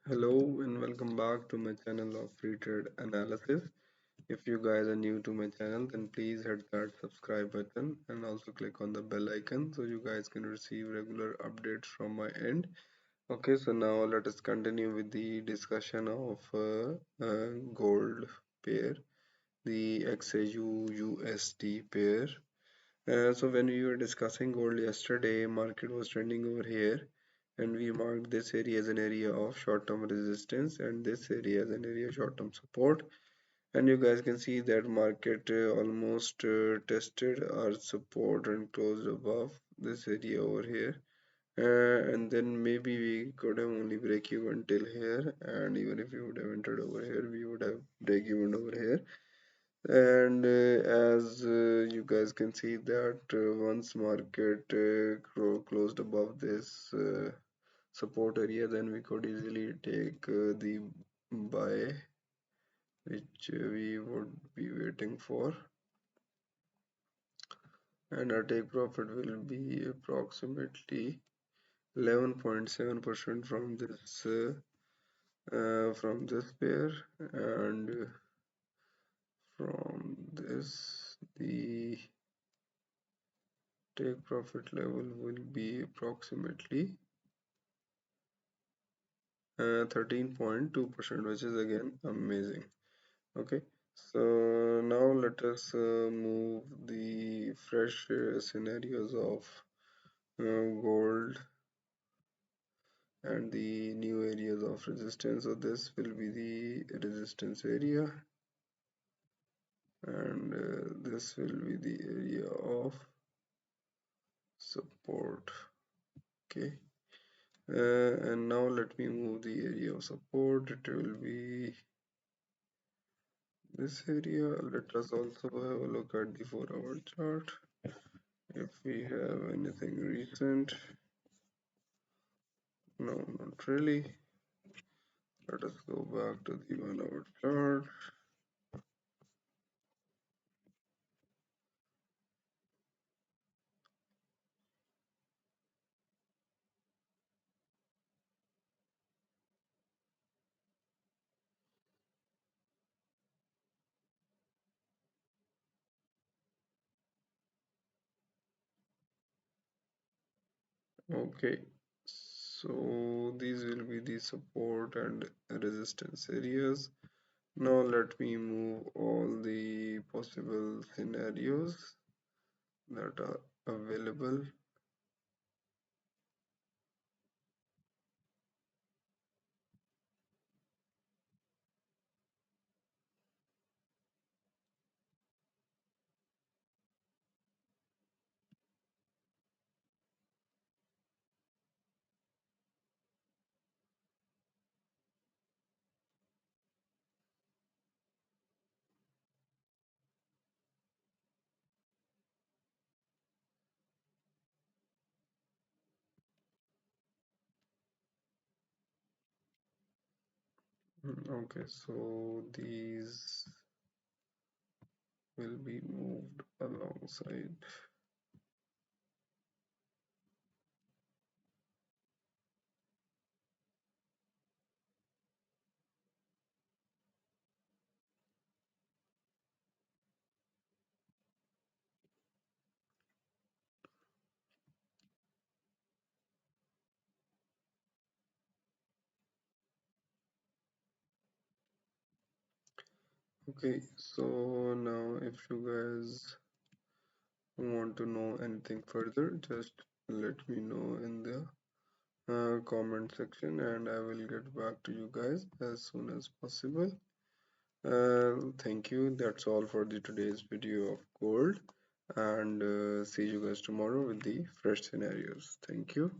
Hello and welcome back to my channel of free trade analysis. If you guys are new to my channel, then please hit that subscribe button and also click on the bell icon so you guys can receive regular updates from my end. Okay, so now let us continue with the discussion of gold pair, the XAUUSD pair. So when we were discussing gold yesterday, market was trending over here, and we marked this area as an area of short-term resistance and this area as an area of short-term support. And you guys can see that market almost tested our support and closed above this area over here. And then maybe we could have only break even till here, and even if we would have entered over here, we would have break even over here. And as you guys can see that once market closed above this support area, then we could easily take the buy which we would be waiting for, and our take profit will be approximately 11.7% from this pair, and from this the take profit level will be approximately 13.2%, which is again amazing. Okay, so now let us move the fresh scenarios of gold and the new areas of resistance. So this will be the resistance area, and this will be the area of support. Okay, and now let me move the area of support. It will be this area. Let us also have a look at the 4-hour chart if we have anything recent. No, not really. Let us go back to the 1-hour chart. Okay, so these will be the support and resistance areas. Now let me move all the possible scenarios that are available. Okay, so these will be moved alongside. Okay, so now if you guys want to know anything further, just let me know in the comment section and I will get back to you guys as soon as possible. Thank you. That's all for the today's video of gold, and see you guys tomorrow with the fresh scenarios. Thank you.